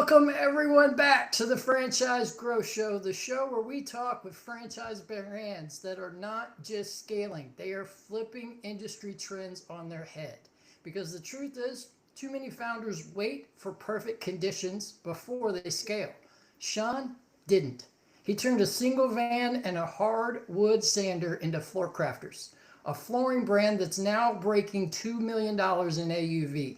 Welcome everyone back to the Franchise Growth Show, the show where we talk with franchise brands that are not just scaling, they are flipping industry trends on their head. Because the truth is, too many founders wait for perfect conditions before they scale. Shaun didn't. He turned a single van and a hardwood sander into Floor Crafters, a flooring brand that's now breaking $2 million in AUV.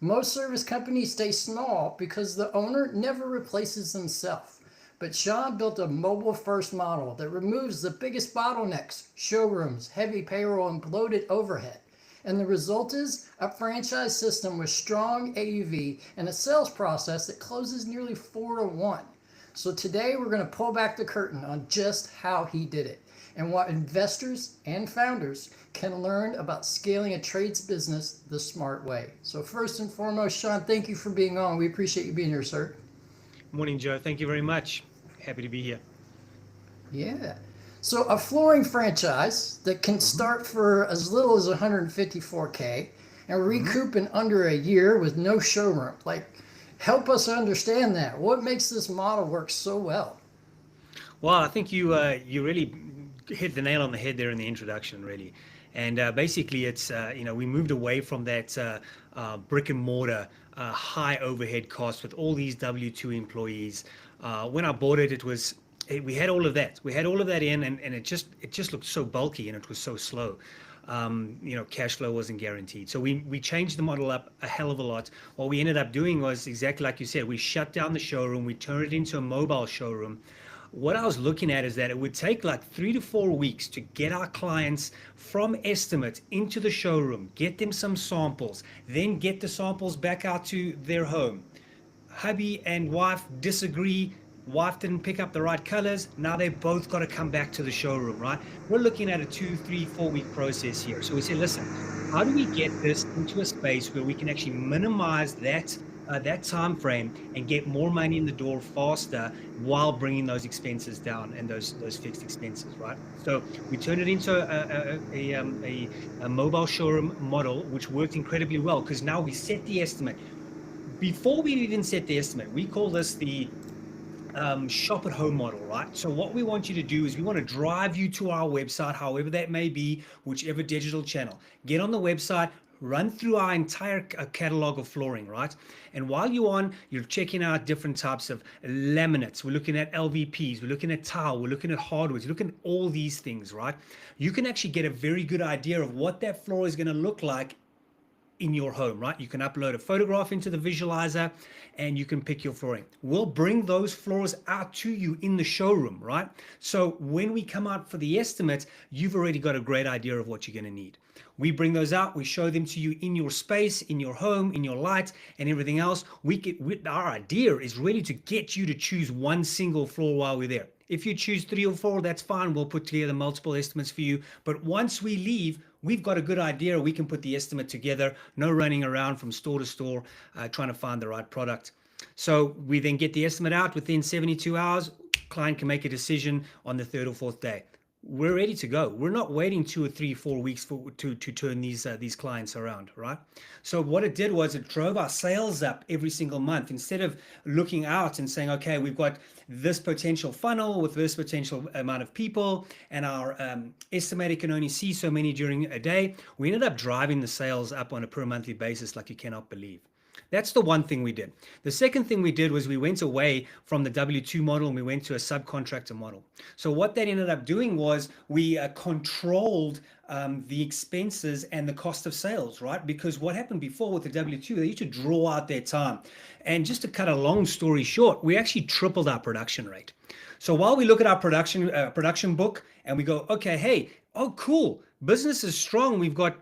Most service companies stay small because the owner never replaces themselves. But Shaun built a mobile first model that removes the biggest bottlenecks, showrooms, heavy payroll, and bloated overhead. And the result is a franchise system with strong AUV and a sales process that closes nearly 4-to-1. So today we're going to pull back the curtain on just how he did it and what investors and founders can learn about scaling a trades business the smart way. So first and foremost, Shaun, thank you for being on. We appreciate you being here, sir. Morning, Joe. Thank you very much. Happy to be here. Yeah. So a flooring franchise that can start for as little as 154K and recoup in under a year with no showroom. Help us understand that. What makes this model work so well? Well, I think you really hit the nail on the head there in the introduction, really. And basically, it's we moved away from that brick and mortar high overhead cost with all these W-2 employees. When I bought it, we had all of that. We had all of that in, and it just looked so bulky and it was so slow. Cash flow wasn't guaranteed. So we changed the model up a hell of a lot. What we ended up doing was exactly like you said. We shut down the showroom. We turned it into a mobile showroom. What I was looking at is that it would take like 3 to 4 weeks to get our clients from estimate into the showroom, get them some samples, then get the samples back out to their home. Hubby and wife disagree. Wife didn't pick up the right colors. Now they both got to come back to the showroom, right? We're looking at a 2, 3, 4 week process here. So we said, listen, how do we get this into a space where we can actually minimize that time frame and get more money in the door faster while bringing those expenses down and those fixed expenses, right? So we turned it into a mobile showroom model, which worked incredibly well because now we set the estimate. Before we even set the estimate, we call this the shop at home model, right? So what we want you to do is we want to drive you to our website, however that may be, whichever digital channel. Get on the website, run through our entire catalog of flooring, right? And while you're checking out different types of laminates. We're looking at LVPs, we're looking at tile, we're looking at hardwoods, we're looking at all these things, right? You can actually get a very good idea of what that floor is going to look like in your home, right? You can upload a photograph into the visualizer and you can pick your flooring. We'll bring those floors out to you in the showroom, right? So when we come out for the estimate, you've already got a great idea of what you're going to need. We bring those out, we show them to you in your space, in your home, in your light, and everything else. Our idea is really to get you to choose one single floor while we're there. If you choose 3 or 4, that's fine. We'll put together multiple estimates for you. But once we leave, we've got a good idea. We can put the estimate together. No running around from store to store trying to find the right product. So we then get the estimate out within 72 hours. Client can make a decision on the 3rd or 4th day. We're ready to go. We're not waiting 2 or 3, 4 weeks to turn these clients around, right? So what it did was it drove our sales up every single month. Instead of looking out and saying, okay, we've got this potential funnel with this potential amount of people, and our estimator can only see so many during a day, we ended up driving the sales up on a per monthly basis like you cannot believe. That's the one thing we did. The second thing we did was we went away from the W-2 model and we went to a subcontractor model. So what that ended up doing was we controlled the expenses and the cost of sales, right? Because what happened before with the W-2, they used to draw out their time. And just to cut a long story short, we actually tripled our production rate. So while we look at our production book and we go, okay, hey, oh, cool, business is strong. We've got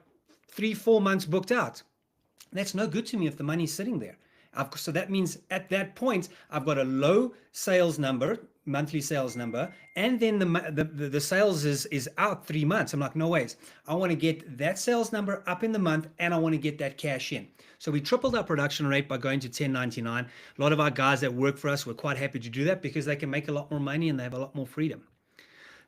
3, 4 months booked out. That's no good to me if the money's sitting there. So that means at that point, I've got a low sales number, monthly sales number, and then the sales is out 3 months. I'm like, no ways. I want to get that sales number up in the month, and I want to get that cash in. So we tripled our production rate by going to 1099. A lot of our guys that work for us were quite happy to do that because they can make a lot more money and they have a lot more freedom.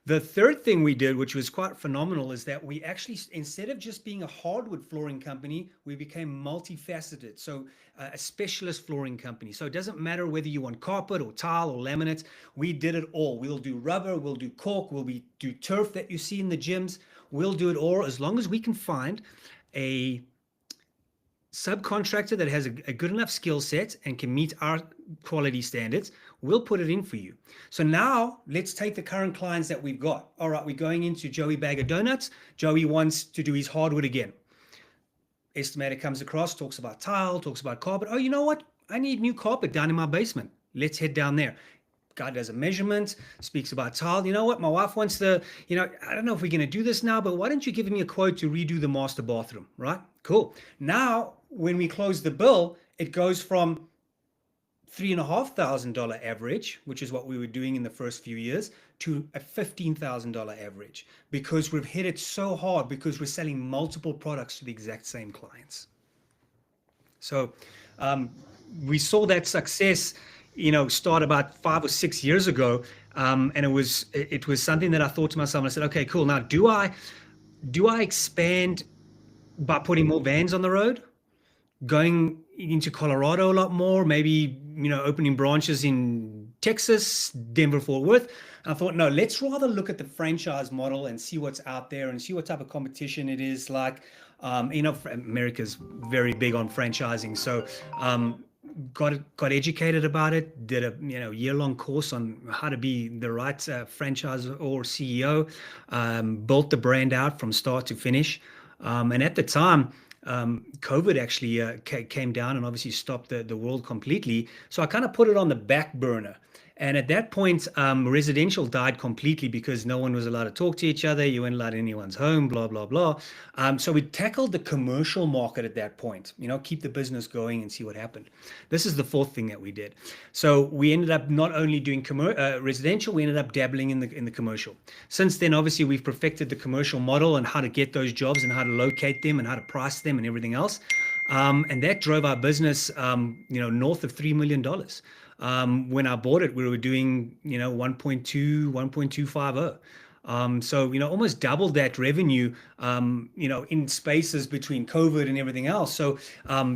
The third thing we did, which was quite phenomenal, is that we actually, instead of just being a hardwood flooring company, we became multifaceted. So a specialist flooring company. So it doesn't matter whether you want carpet or tile or laminate, we did it all. We'll do rubber, we'll do caulk, do turf that you see in the gyms. We'll do it all as long as we can find a subcontractor that has a good enough skill set and can meet our quality standards. We'll put it in for you. So now let's take the current clients that we've got. All right, we're going into Joey Bag of Donuts. Joey wants to do his hardwood again. Estimator comes across, talks about tile, talks about carpet. Oh, you know what? I need new carpet down in my basement. Let's head down there. Guy does a measurement, speaks about tile. You know what? My wife wants to, I don't know if we're going to do this now, but why don't you give me a quote to redo the master bathroom, right? Cool. Now, when we close the bill, it goes from $3,500 average, which is what we were doing in the first few years, to a $15,000 average, because we've hit it so hard because we're selling multiple products to the exact same clients. So we saw that success, start about 5 or 6 years ago, and it was something that I thought to myself. I said, okay, cool. Now, do I expand by putting more vans on the road, going into Colorado a lot more, maybe, opening branches in Texas, Denver, Fort Worth? I thought, no, let's rather look at the franchise model and see what's out there and see what type of competition it is like. America's very big on franchising. So got educated about it, did a year-long course on how to be the right franchise or CEO, built the brand out from start to finish. And at the time, COVID actually came down and obviously stopped the world completely. So I kind of put it on the back burner. And at that point, residential died completely because no one was allowed to talk to each other. You weren't allowed in anyone's home, blah, blah, blah. So we tackled the commercial market at that point, keep the business going and see what happened. This is the fourth thing that we did. So we ended up not only doing residential, we ended up dabbling in the commercial. Since then, obviously, we've perfected the commercial model and how to get those jobs and how to locate them and how to price them and everything else. And that drove our business, north of $3 million. When I bought it, we were doing, 1.2, 1.250. So, almost doubled that revenue, in spaces between COVID and everything else. So,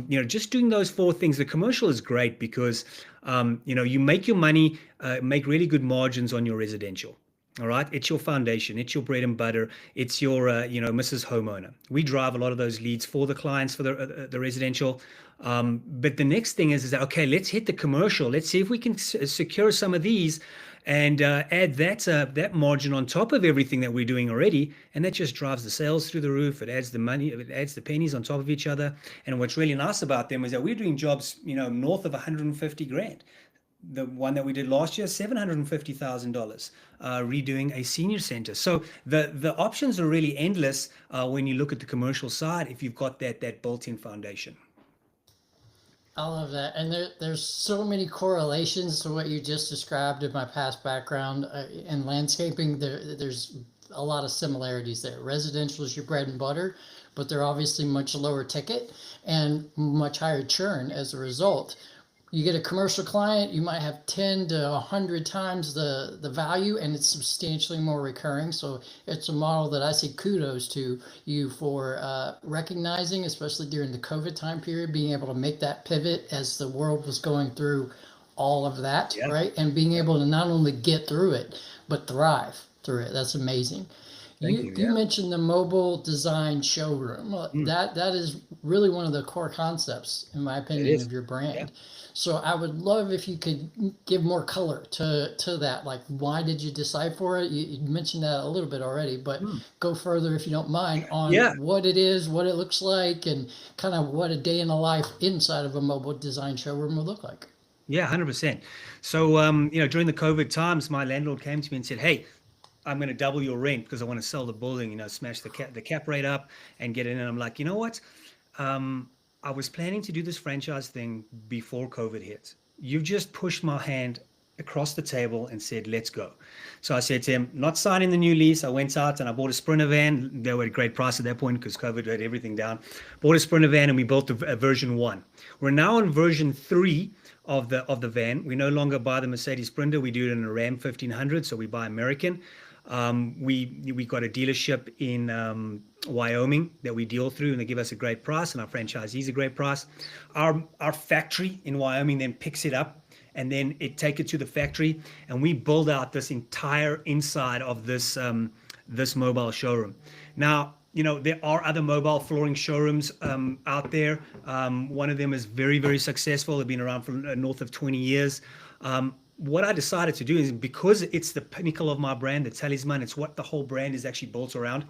just doing those four things. The commercial is great because, you make your money, make really good margins on your residential. All right. It's your foundation. It's your bread and butter. It's your, Mrs. Homeowner. We drive a lot of those leads for the clients for the residential. But the next thing is that, okay, let's hit the commercial. Let's see if we can secure some of these and add that margin on top of everything that we're doing already. And that just drives the sales through the roof. It adds the money, it adds the pennies on top of each other. And what's really nice about them is that we're doing jobs, north of 150 grand. The one that we did last year, $750,000, redoing a senior center. So the options are really endless when you look at the commercial side if you've got that built-in foundation. I love that. And there's so many correlations to what you just described in my past background in landscaping. There's a lot of similarities there. Residential is your bread and butter, but they're obviously much lower ticket and much higher churn as a result. You get a commercial client, you might have 10 to 100 times the value, and it's substantially more recurring. So it's a model that I say kudos to you for recognizing, especially during the COVID time period, being able to make that pivot as the world was going through all of that, yeah. Right? And being able to not only get through it, but thrive through it. That's amazing. You mentioned the mobile design showroom. That is really one of the core concepts, in my opinion, of your brand. Yeah. So I would love if you could give more color to that. Like, why did you decide for it? You mentioned that a little bit already, but go further if you don't mind on what it is, what it looks like, and kind of what a day in the life inside of a mobile design showroom would look like. Yeah, 100%. So, during the COVID times, my landlord came to me and said, hey, I'm going to double your rent because I want to sell the building, smash the cap rate up and get in. And I'm like, you know what? I was planning to do this franchise thing before COVID hit. You've just pushed my hand across the table and said, let's go. So I said to him, not signing the new lease. I went out and I bought a Sprinter van. They were at a great price at that point because COVID had everything down. Bought a Sprinter van and we built a version 1. We're now on version 3 of the van. We no longer buy the Mercedes Sprinter. We do it in a Ram 1500. So we buy American. We got a dealership in Wyoming that we deal through, and they give us a great price, and our franchisees a great price. Our factory in Wyoming then picks it up, and then it take it to the factory, and we build out this entire inside of this mobile showroom. Now, there are other mobile flooring showrooms out there. One of them is very, very successful. They've been around for north of 20 years. What I decided to do is, because it's the pinnacle of my brand, the talisman, it's what the whole brand is actually built around.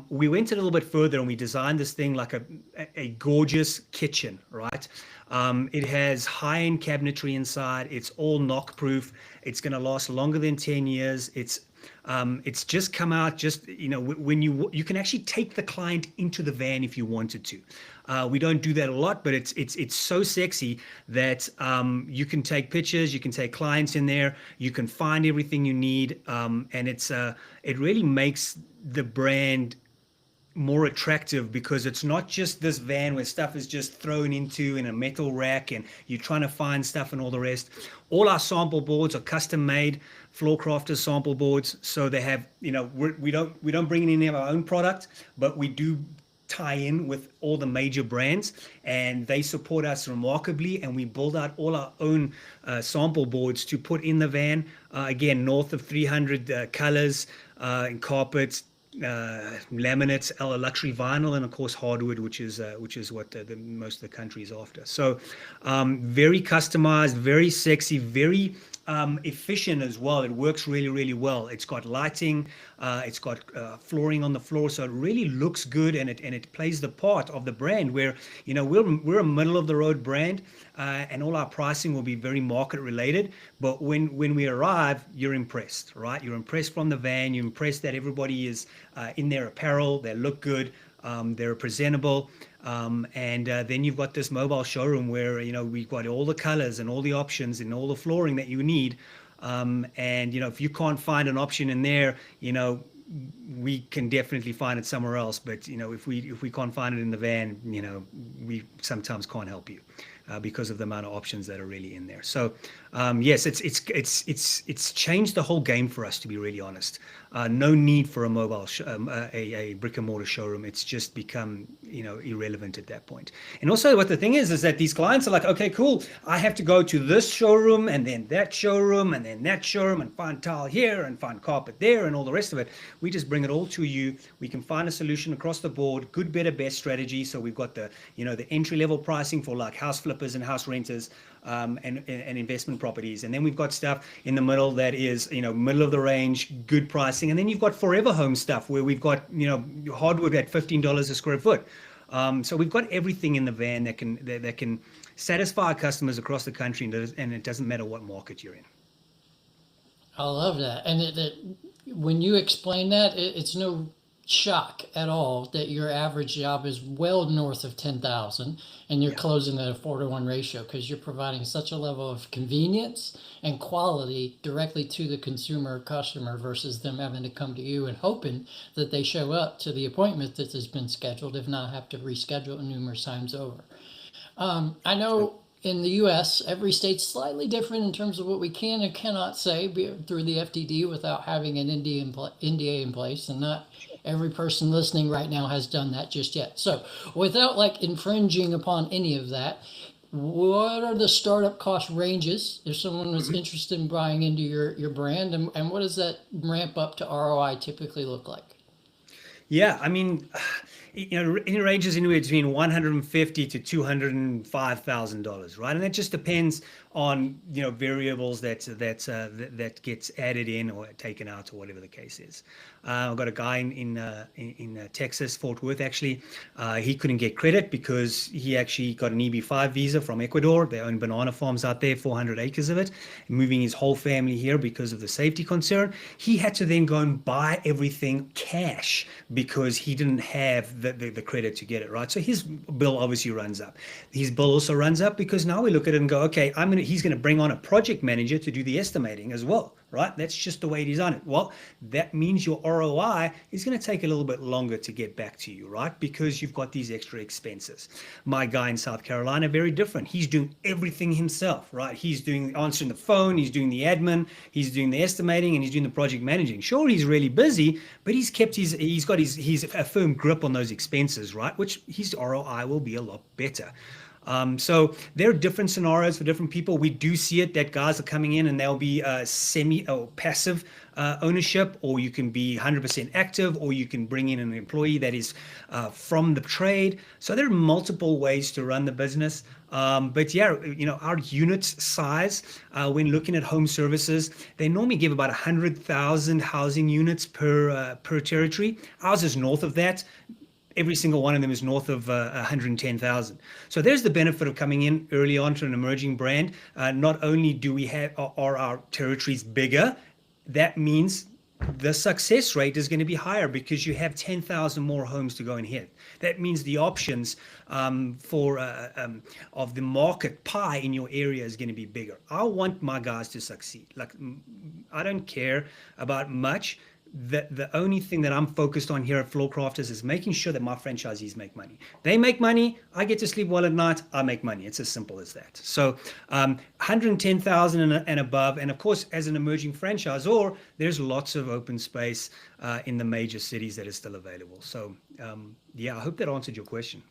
We went a little bit further, and we designed this thing like a gorgeous kitchen, right? It has high-end cabinetry inside. It's all knock-proof. It's going to last longer than 10 years. It's just come out, when you can actually take the client into the van if you wanted to. We don't do that a lot, but it's so sexy that you can take pictures, you can take clients in there, you can find everything you need, and it really makes the brand more attractive, because it's not just this van where stuff is just thrown into in a metal rack and you're trying to find stuff and all the rest. All our sample boards are custom made, floor crafters sample boards, so they have, we don't bring in any of our own product, but we do tie in with all the major brands, and they support us remarkably, and we build out all our own sample boards to put in the van. Again, north of 300 colors in carpets, laminates, luxury vinyl, and of course hardwood, which is what the most of the country is after. So very customized, very sexy, very efficient as well. It works really, really well. It's got lighting, it's got flooring on the floor, so it really looks good, and it plays the part of the brand where we're a middle of the road brand, and all our pricing will be very market related. But when we arrive, you're impressed, right? You're impressed from the van. You're impressed that everybody is in their apparel. They look good. They're presentable. And then you've got this mobile showroom where we've got all the colors and all the options and all the flooring that you need. And if you can't find an option in there, we can definitely find it somewhere else. But if we can't find it in the van, we sometimes can't help you because of the amount of options that are really in there. So yes, it's changed the whole game for us, to be really honest. No need for a mobile a brick and mortar showroom. It's just become irrelevant at that point. And also, what the thing is that these clients are like, okay, cool, I have to go to this showroom and then that showroom and then that showroom and find tile here and find carpet there and all the rest of it. We just bring it all to you. We can find a solution across the board, good, better, best strategy. So we've got the the entry level pricing for like house flippers and house renters, and investment properties, and then we've got stuff in the middle that is middle of the range, good pricing, and then you've got forever home stuff where we've got hardwood at $15 a square foot. So we've got everything in the van that can satisfy our customers across the country, and it doesn't matter what market you're in. I love that. And when you explain that, it's no shock at all that your average job is well north of 10,000 and you're closing at a 4-to-1 ratio, because you're providing such a level of convenience and quality directly to the consumer or customer versus them having to come to you and hoping that they show up to the appointment that has been scheduled, if not have to reschedule it numerous times over. I know in the U.S., every state's slightly different in terms of what we can and cannot say through the FTD without having an NDA in place, and not every person listening right now has done that just yet. So without infringing upon any of that, what are the startup cost ranges if someone was interested in buying into your brand, and what does that ramp up to ROI typically look like? Yeah, I mean, it ranges anywhere between $150,000 to $205,000, right? And that just depends on variables that gets added in or taken out or whatever the case is. I've got a guy in Texas, Fort Worth actually. He couldn't get credit because he actually got an EB-5 visa from Ecuador. They own banana farms out there, 400 acres of it, moving his whole family here because of the safety concern. He had to then go and buy everything cash because he didn't have the credit to get it, right? So his bill obviously runs up. His bill also runs up because now we look at it and go, okay, I'm going to he's going to bring on a project manager to do the estimating as well, right? That's just the way he designed it. Well, that means your ROI is going to take a little bit longer to get back to you, right? Because you've got these extra expenses. My guy in South Carolina, very different. He's doing everything himself, right? He's doing answering the phone, he's doing the admin, he's doing the estimating, and he's doing the project managing. Sure, he's really busy, but he's got a firm grip on those expenses, right? Which his ROI will be a lot better. So there are different scenarios for different people. We do see it that guys are coming in and they'll be semi or passive ownership, or you can be 100% active, or you can bring in an employee that is from the trade. So there are multiple ways to run the business. But yeah, our unit size, when looking at home services, they normally give about 100,000 housing units per territory. Ours is north of that. Every single one of them is north of 110,000. So there's the benefit of coming in early on to an emerging brand. Not only do we are our territories bigger, that means the success rate is going to be higher because you have 10,000 more homes to go and hit. That means the options of the market pie in your area is going to be bigger. I want my guys to succeed. Like, I don't care about much. The only thing that I'm focused on here at Floor Crafters is making sure that my franchisees make money. They make money, I get to sleep well at night, I make money. It's as simple as that. So 110,000 and above. And of course, as an emerging franchisor, there's lots of open space in the major cities that is still available. So yeah, I hope that answered your question.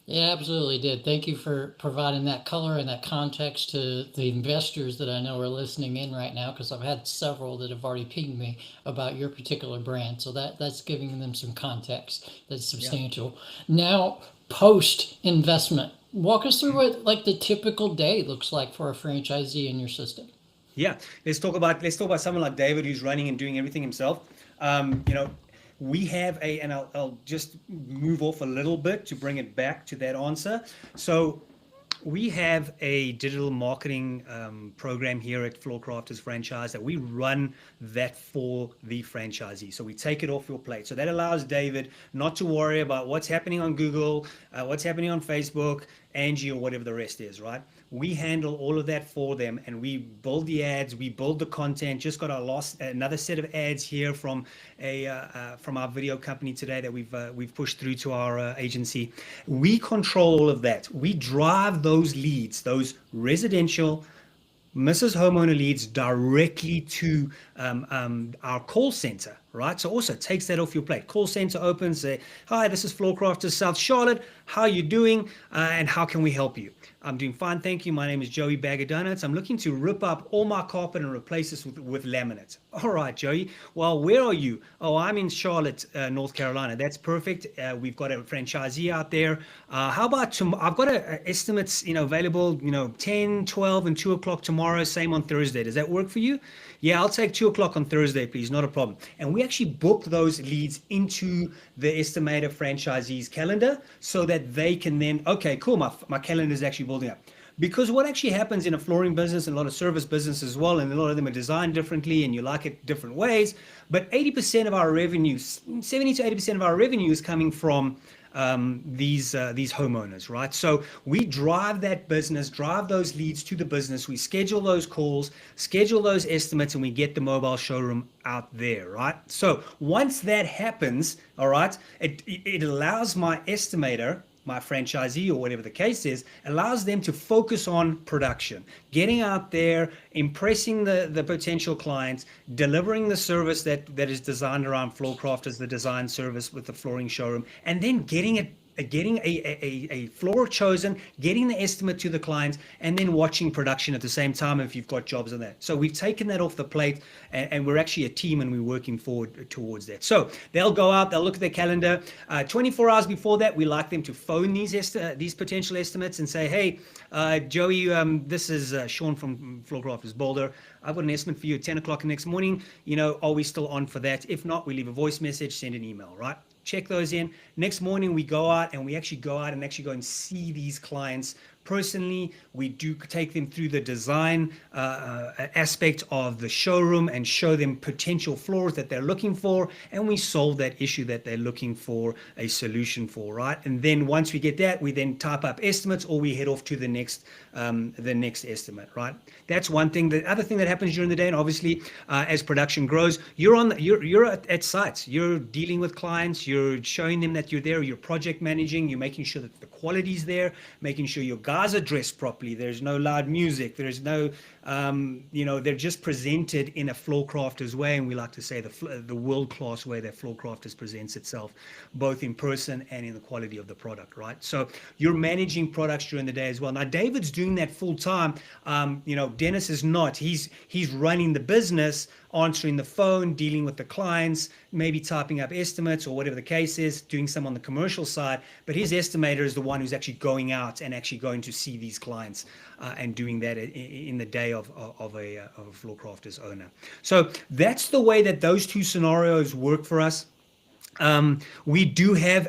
Yeah, absolutely did. Thank you for providing that color and that context to the investors that I know are listening in right now, because I've had several that have already pinged me about your particular brand. So that's giving them some context that's substantial. Yeah. Now, post investment, walk us through what like the typical day looks like for a franchisee in your system. Yeah, let's talk about someone like David who's running and doing everything himself. We have and I'll just move off a little bit to bring it back to that answer. So we have a digital marketing program here at Floor Crafters Franchise that we run that for the franchisee. So we take it off your plate. So that allows David not to worry about what's happening on Google, what's happening on Facebook, Angie, or whatever the rest is, right? We handle all of that for them, and we build the ads, we build the content. Just got another set of ads here from our video company today that we've pushed through to our agency. We control all of that. We drive those leads, those residential Mrs. Homeowner leads directly to our call center, right? So also takes that off your plate. Call center opens, say, hi, this is Floor Crafters South Charlotte. How are you doing? And how can we help you? I'm doing fine, thank you. My name is Joey Bag of Donuts. I'm looking to rip up all my carpet and replace this with laminate. All right, Joey. Well, where are you? Oh, I'm in Charlotte, North Carolina. That's perfect. We've got a franchisee out there. How about I've got estimates, available, 10, 12, and 2 o'clock tomorrow. Same on Thursday. Does that work for you? Yeah, I'll take 2 o'clock on Thursday, please. Not a problem. And we actually book those leads into the estimator franchisee's calendar so that they can then, okay, cool, my calendar is actually building up. Because what actually happens in a flooring business and a lot of service business as well, and a lot of them are designed differently and you like it different ways, but 80% of our revenue, 70 to 80% of our revenue is coming from these homeowners, right? So we drive that business, drive those leads to the business. We schedule those calls, schedule those estimates, and we get the mobile showroom out there, right? So once that happens, all right, it allows my estimator, my franchisee, or whatever the case is, allows them to focus on production, getting out there, impressing the potential clients, delivering the service that is designed around Floor Crafters, the design service with the flooring showroom, and then getting a floor chosen, getting the estimate to the clients, and then watching production at the same time if you've got jobs on that. So we've taken that off the plate, and we're actually a team, and we're working forward towards that. So they'll go out, they'll look at their calendar. 24 hours before that, we like them to phone these potential estimates and say, hey, Joey, this is Shaun from Floor Crafters Boulder. I've got an estimate for you at 10 o'clock the next morning. Are we still on for that? If not, we leave a voice message, send an email, right? Check those in. Next morning, we go out and actually go and see these clients personally. We do take them through the design aspect of the showroom and show them potential flaws that they're looking for, and we solve that issue that they're looking for a solution for, right? And then once we get that, we then type up estimates, or we head off to the next estimate, right? That's one thing. The other thing that happens during the day, and obviously as production grows, you're at sites, you're dealing with clients, you're showing them that you're there, you're project managing, you're making sure that the quality's there, making sure your guys are dressed properly, there's no loud music, there's no they're just presented in a floor crafters way, and we like to say the world-class way that floor crafters presents itself, both in person and in the quality of the product, right? So you're managing products during the day as well. Now David's doing that full time. Dennis is not. He's running the business, answering the phone, dealing with the clients, maybe typing up estimates or whatever the case is, doing some on the commercial side. But his estimator is the one who's actually going out and actually going to see these clients and doing that in the day of a floor crafters owner. So that's the way that those two scenarios work for us. We do have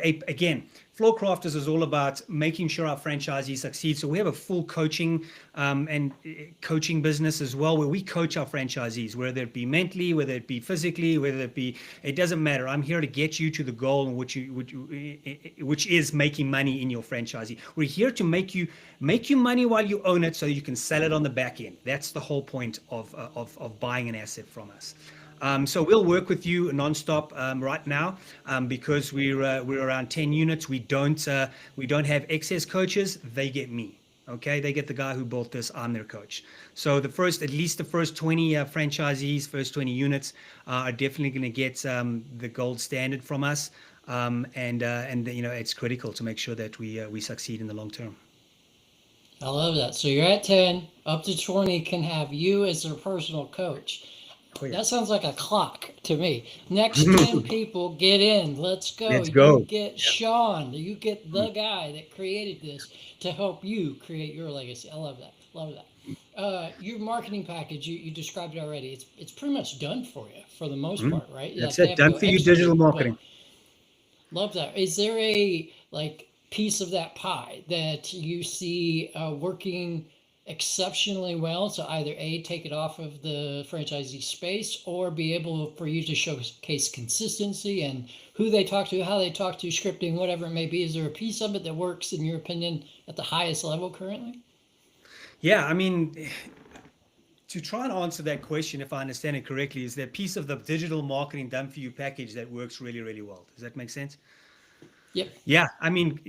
Floor Crafters is all about making sure our franchisees succeed. So we have a full coaching and coaching business as well, where we coach our franchisees, whether it be mentally, whether it be physically, it doesn't matter. I'm here to get you to the goal, which is making money in your franchisee. We're here to make you money while you own it, so you can sell it on the back end. That's the whole point of buying an asset from us. So we'll work with you nonstop right now because we're around 10 units. We don't have excess coaches. They get me. Okay, they get the guy who built this. I'm their coach. So at least the first 20 franchisees, first 20 units are definitely going to get the gold standard from us. And it's critical to make sure that we succeed in the long term. I love that. So you're at 10, up to 20 can have you as their personal coach. Oh, yeah. That sounds like a clock to me. Next 10 people get in. Let's go. You get Shaun. You get the guy that created this to help you create your legacy. I love that. Love that. Your marketing package, you described it already. It's pretty much done for you for the most part, right? That's it. Done for you, digital marketing. Love that. Is there a piece of that pie that you see working exceptionally well, to either take it off of the franchisee space, or be able for you to showcase consistency and who they talk to, how they talk to, scripting, whatever it may be? Is there a piece of it that works, in your opinion, at the highest level currently? Yeah, I mean, to try and answer that question, if I understand it correctly, is there a piece of the digital marketing done for you package that works really, really well? Does that make sense? Yep. Yeah, I mean,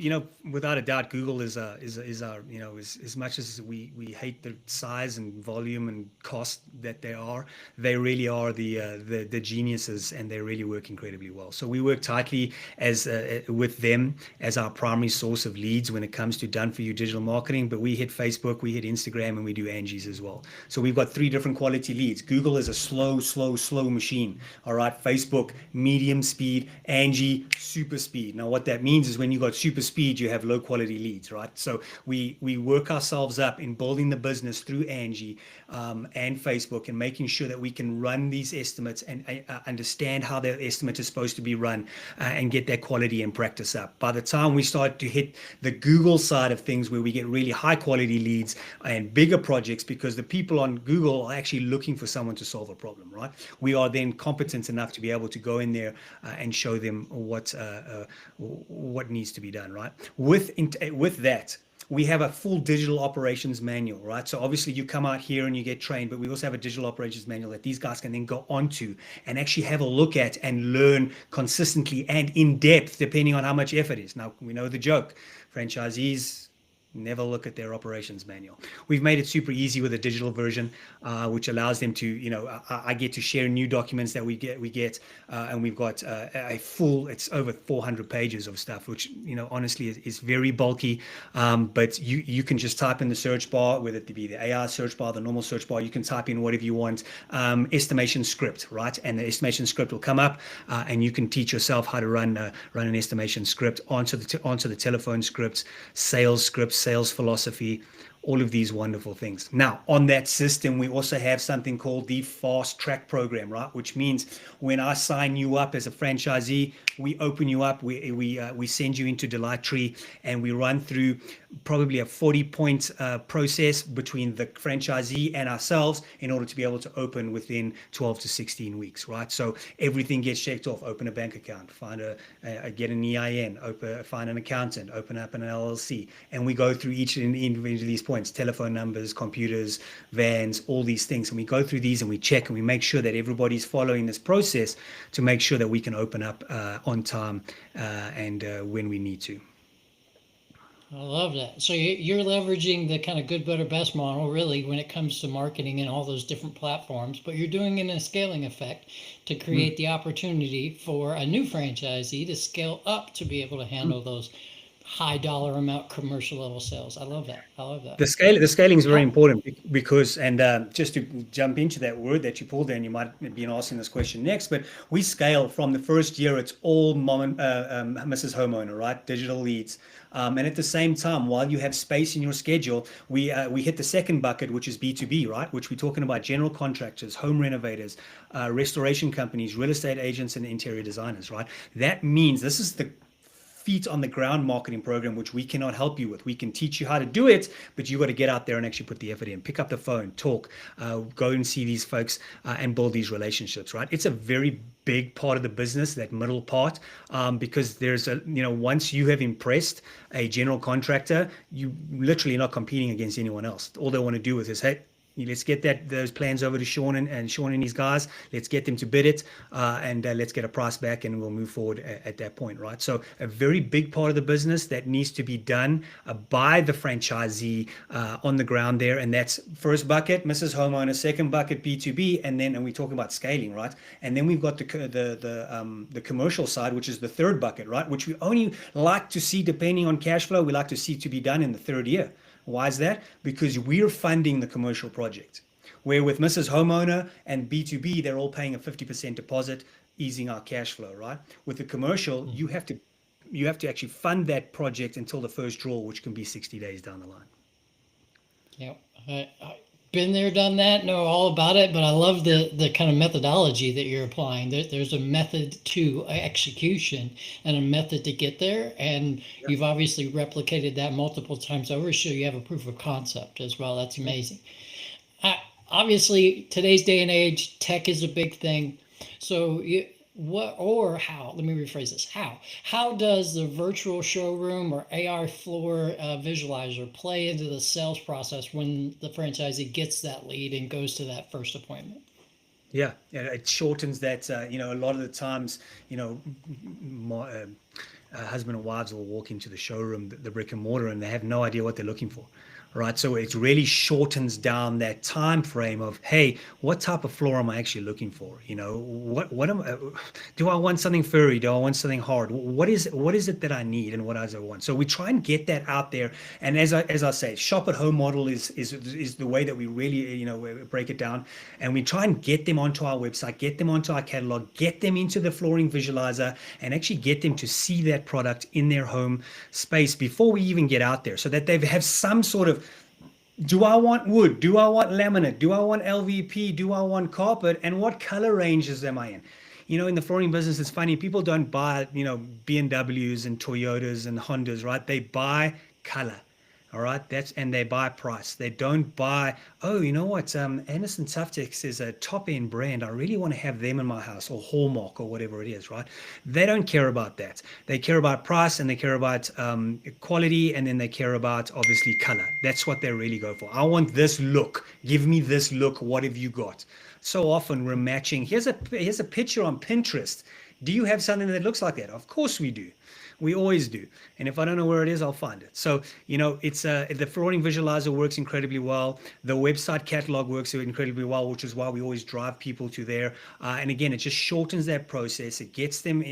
without a doubt, Google is our, as much as we hate the size and volume and cost that they really are the geniuses, and they really work incredibly well. So we work tightly with them as our primary source of leads when it comes to done for you digital marketing. But we hit Facebook, we hit Instagram, and we do Angie's as well. So we've got 3 different quality leads. Google is a slow machine. All right, Facebook, medium speed, Angie, super speed. Now what that means is when you got super speed, you have low quality leads, right? So we work ourselves up in building the business through Angie and Facebook, and making sure that we can run these estimates and understand how their estimate is supposed to be run and get that quality and practice up. By the time we start to hit the Google side of things, where we get really high quality leads and bigger projects, because the people on Google are actually looking for someone to solve a problem, right? We are then competent enough to be able to go in there and show them what needs to be done, right? With that, we have a full digital operations manual, right? So obviously you come out here and you get trained, but we also have a digital operations manual that these guys can then go onto and actually have a look at and learn consistently and in depth, depending on how much effort it is. Now, we know the joke. Franchisees never look at their operations manual. We've made it super easy with a digital version, which allows them to, I get to share new documents that we get, and we've got a full, it's over 400 pages of stuff, which, honestly is very bulky. But you can just type in the search bar, whether it be the AI search bar, the normal search bar, you can type in whatever you want, estimation script, right? And the estimation script will come up, and you can teach yourself how to run an estimation script onto the telephone scripts, sales scripts, sales philosophy, all of these wonderful things. Now, on that system, we also have something called the fast track program, right? Which means when I sign you up as a franchisee, we open you up, we send you into Delight Tree, and we run through probably a 40-point process between the franchisee and ourselves in order to be able to open within 12 to 16 weeks, right? So everything gets checked off. Open a bank account, get an EIN, find an accountant, open up an LLC, and we go through each individual of these points: telephone numbers, computers, vans, all these things. And we go through these and we check and we make sure that everybody's following this process to make sure that we can open up on time and when we need to. I love that. So you're leveraging the kind of good, better, best model really when it comes to marketing and all those different platforms, but you're doing it in a scaling effect to create the opportunity for a new franchisee to scale up to be able to handle those high dollar amount commercial level sales. I love that. I love that. The scaling is very important because, and just to jump into that word that you pulled in, you might be asking this question next, but we scale from the first year. It's all Mrs. Homeowner, right? Digital leads. And at the same time, while you have space in your schedule, we hit the second bucket, which is B2B, right? Which we're talking about general contractors, home renovators, restoration companies, real estate agents, and interior designers, right? That means this is the feet on the ground marketing program, which we cannot help you with. We can teach you how to do it, but you got to get out there and actually put the effort in, pick up the phone, talk, go and see these folks and build these relationships, right? It's a very big part of the business, that middle part, because there's once you have impressed a general contractor, you literally not competing against anyone else. All they want to do is hey, let's get those plans over to Shaun and Shaun and his guys. Let's get them to bid it, and let's get a price back, and we'll move forward at that point, right? So a very big part of the business that needs to be done by the franchisee on the ground there, and that's first bucket, Mrs. Homeowner, second bucket, B2B, and we talk about scaling, right? And then we've got the commercial side, which is the third bucket, right? Which we only like to see, depending on cash flow, we like to see to be done in the third year. Why is that? Because we're funding the commercial project. Where with Mrs. Homeowner and B2B, they're all paying a 50% deposit, easing our cash flow, right? With the commercial, you have to actually fund that project until the first draw, which can be 60 days down the line. Yeah, I've been there, done that, know all about it, but I love the kind of methodology that you're applying. There's a method to execution and a method to get there, and you've obviously replicated that multiple times over, so you have a proof of concept as well. That's amazing. Obviously, today's day and age, tech is a big thing. So how, let me rephrase this. How does the virtual showroom or AR floor visualizer play into the sales process when the franchisee gets that lead and goes to that first appointment? Yeah, it shortens that. A lot of the times, husband and wives will walk into the showroom, the brick and mortar, and they have no idea what they're looking for. Right, so it really shortens down that time frame of, hey, what type of floor am I actually looking for? Do I want something furry? Do I want something hard? What is it that I need, and what does I want? So we try and get that out there. And as I say, shop at home model is the way that we really break it down, and we try and get them onto our website, get them onto our catalog, get them into the flooring visualizer, and actually get them to see that product in their home space before we even get out there, so that they have some sort of, do I want wood? Do I want laminate? Do I want LVP? Do I want carpet? And what color ranges am I in? In the flooring business, it's funny. People don't buy, BMWs and Toyotas and Hondas, right? They buy color. All right, and they buy price. They don't buy, oh, you know what? Anderson Tuftex is a top end brand. I really want to have them in my house, or Hallmark, or whatever it is, right? They don't care about that. They care about price, and they care about quality, and then they care about obviously color. That's what they really go for. I want this look. Give me this look. What have you got? So often we're matching. Here's a picture on Pinterest. Do you have something that looks like that? Of course we do. We always do. And if I don't know where it is, I'll find it. So, it's the flooring visualizer works incredibly well. The website catalog works incredibly well, which is why we always drive people to there. And again, it just shortens that process. It gets them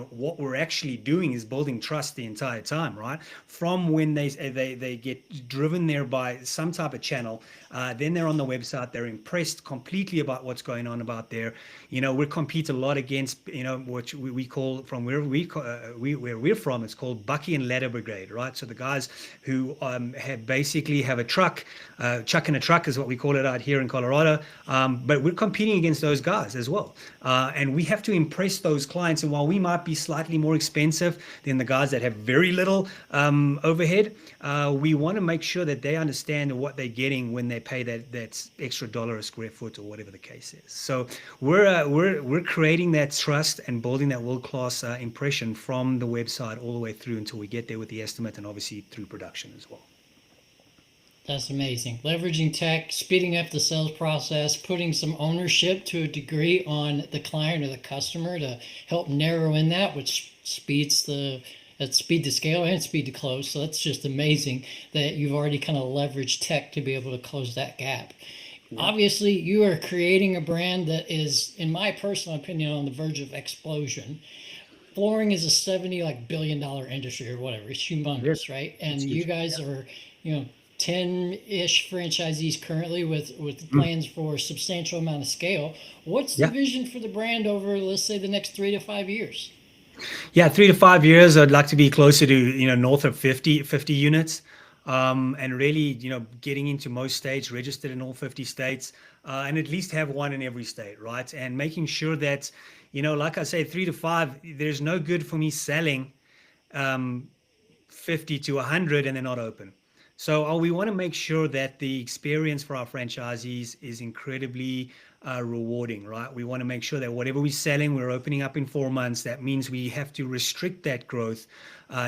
what we're actually doing is building trust the entire time, right? From when they get driven there by some type of channel, then they're on the website, they're impressed completely about what's going on about there. We compete a lot against, what we call, from where we're from. It's called Bucky and Ladder Brigade, right? So the guys who have a truck, chuck in a truck is what we call it out here in Colorado. But we're competing against those guys as well. And we have to impress those clients. And while we might be slightly more expensive than the guys that have very little overhead, we want to make sure that they understand what they're getting when they pay that extra dollar a square foot or whatever the case is. So we're creating that trust and building that world-class impression from the website all the way through until we get there with the estimate, and obviously through production as well. That's amazing. Leveraging tech, speeding up the sales process, putting some ownership to a degree on the client or the customer to help narrow in that, which speeds the speed to scale and speed to close. So that's just amazing that you've already kind of leveraged tech to be able to close that gap. Yeah. Obviously, you are creating a brand that is, in my personal opinion, on the verge of explosion. Flooring is a $70 billion industry or whatever. It's humongous, right? And you guys are, 10-ish franchisees currently with plans for a substantial amount of scale. What's the vision for the brand over, let's say, the next 3 to 5 years? Yeah, 3 to 5 years, I'd like to be closer to, north of 50 units. And really, getting into most states, registered in all 50 states, and at least have one in every state, right? And making sure that, like I say, 3 to 5, there's no good for me selling 50 to 100 and they're not open. So we want to make sure that the experience for our franchisees is incredibly rewarding, right? We want to make sure that whatever we're selling, we're opening up in 4 months. That means we have to restrict that growth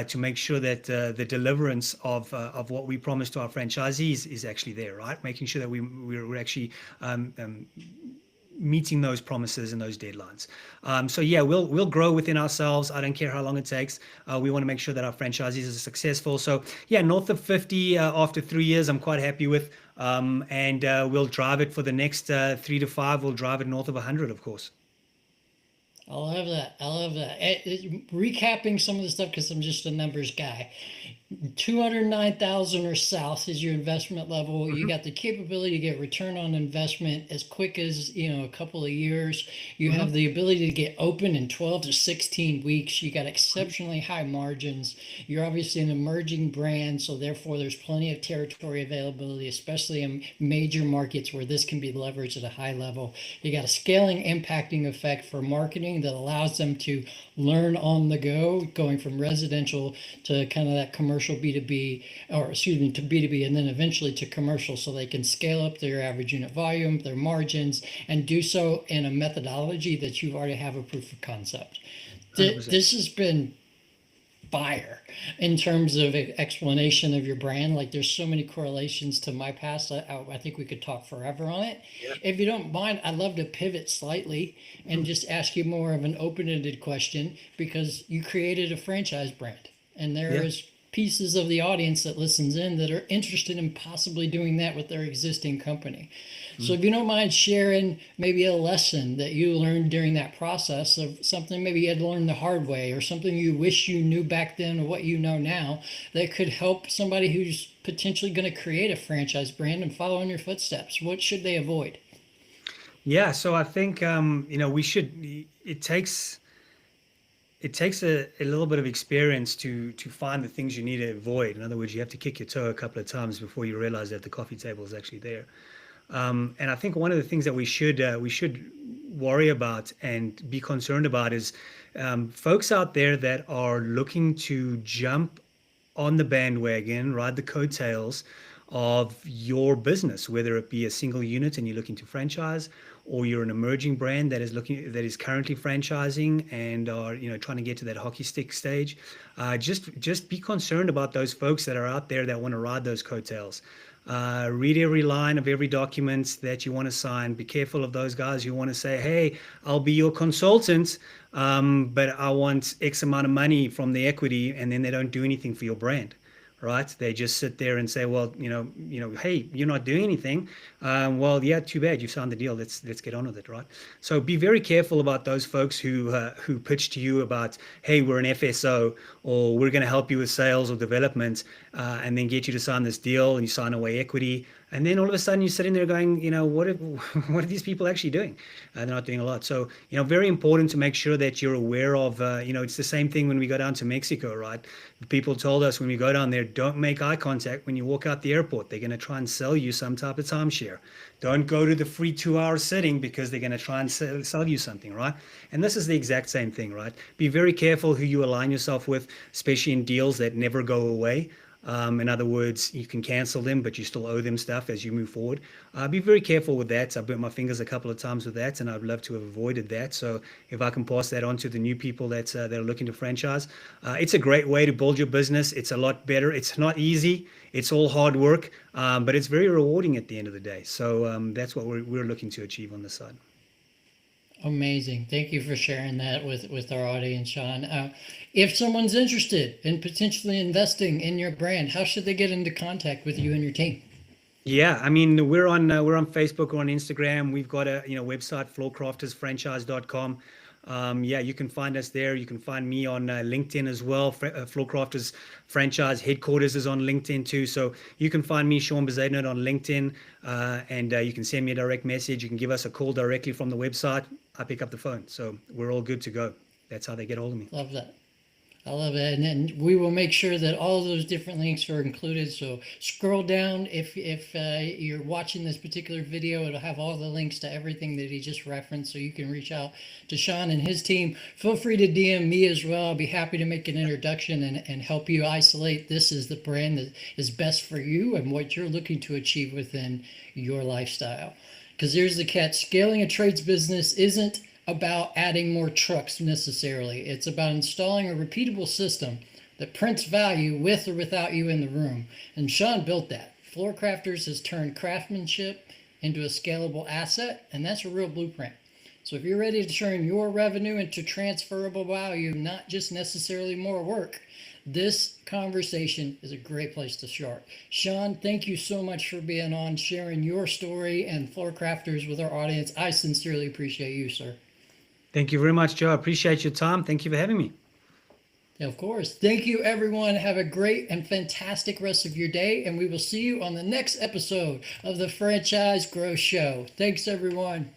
to make sure that the deliverance of what we promise to our franchisees is actually there, right? Making sure that we're actually meeting those promises and those deadlines. So yeah, we'll grow within ourselves. I don't care how long it takes. We want to make sure that our franchisees are successful. So yeah, north of 50 after 3 years, I'm quite happy with. And we'll drive it for the next 3 to 5. We'll drive it north of 100, of course. I love that. Recapping some of the stuff, because I'm just a numbers guy. 209,000 or south is your investment level. Mm-hmm. You got the capability to get return on investment as quick as a couple of years. You have the ability to get open in 12 to 16 weeks. You got exceptionally high margins. You're obviously an emerging brand, so therefore there's plenty of territory availability, especially in major markets where this can be leveraged at a high level. You got a scaling impacting effect for marketing that allows them to learn on the go, going from residential to kind of that commercial B2B, to B2B, and then eventually to commercial, so they can scale up their average unit volume, their margins, and do so in a methodology that you already have a proof of concept. This has been fire in terms of explanation of your brand. Like, there's so many correlations to my past. I think we could talk forever on it. Yeah. If you don't mind, I'd love to pivot slightly and just ask you more of an open-ended question, because you created a franchise brand, and there is pieces of the audience that listens in that are interested in possibly doing that with their existing company. So if you don't mind sharing maybe a lesson that you learned during that process, of something maybe you had to learn the hard way, or something you wish you knew back then or what you know now, that could help somebody who's potentially going to create a franchise brand and follow in your footsteps. What should they avoid? Yeah, so I think it takes a little bit of experience to find the things you need to avoid. In other words, you have to kick your toe a couple of times before you realize that the coffee table is actually there. And I think one of the things that we should worry about and be concerned about is folks out there that are looking to jump on the bandwagon, ride the coattails of your business, whether it be a single unit and you're looking to franchise, or you're an emerging brand that is currently franchising and are trying to get to that hockey stick stage. Just be concerned about those folks that are out there that want to ride those coattails. Read every line of every document that you want to sign. Be careful of those guys who want to say, hey, I'll be your consultant, but I want X amount of money from the equity, and then they don't do anything for your brand. Right? They just sit there and say, well, hey, you're not doing anything. Well, yeah, too bad. You signed the deal. Let's get on with it, right? So be very careful about those folks who pitch to you about, hey, we're an FSO, or we're going to help you with sales or development, and then get you to sign this deal and you sign away equity. And then all of a sudden you're sitting there going, what are, what are these people actually doing? They're not doing a lot. So, very important to make sure that you're aware of, it's the same thing when we go down to Mexico, right? People told us when we go down there, don't make eye contact when you walk out the airport. They're going to try and sell you some type of timeshare. Don't go to the free 2 hour sitting because they're going to try and sell you something, right? And this is the exact same thing, right? Be very careful who you align yourself with, especially in deals that never go away. In other words, you can cancel them, but you still owe them stuff as you move forward. Be very careful with that. I've burnt my fingers a couple of times with that, and I'd love to have avoided that. So if I can pass that on to the new people that are looking to franchise, it's a great way to build your business. It's a lot better. It's not easy. It's all hard work, but it's very rewarding at the end of the day. So that's what we're looking to achieve on this side. Amazing. Thank you for sharing that with our audience, Shaun. If someone's interested in potentially investing in your brand, how should they get into contact with you and your team? Yeah, I mean, we're on Facebook or on Instagram. We've got a website, floorcraftersfranchise.com. Yeah, you can find us there. You can find me on LinkedIn as well. Floorcrafters Franchise headquarters is on LinkedIn too. So you can find me, Shaun Bezuidenhout, on LinkedIn, and you can send me a direct message. You can give us a call directly from the website. I pick up the phone. So we're all good to go. That's how they get hold of me. Love that. I love it. And then we will make sure that all those different links are included. So scroll down. If you're watching this particular video, it'll have all the links to everything that he just referenced. So you can reach out to Shaun and his team. Feel free to DM me as well. I'll be happy to make an introduction and help you isolate this is the brand that is best for you and what you're looking to achieve within your lifestyle. Because here's the catch. Scaling a trades business isn't about adding more trucks necessarily. It's about installing a repeatable system that prints value with or without you in the room. And Shaun built that. Floor Crafters has turned craftsmanship into a scalable asset, and that's a real blueprint. So if you're ready to turn your revenue into transferable value, not just necessarily more work, this conversation is a great place to start. Shaun, thank you so much for being on, sharing your story and Floor Crafters with our audience. I sincerely appreciate you, sir. Thank you very much, Joe. I appreciate your time. Thank you for having me. Of course. Thank you, everyone. Have a great and fantastic rest of your day, and we will see you on the next episode of the Franchise Growth Show. Thanks, everyone.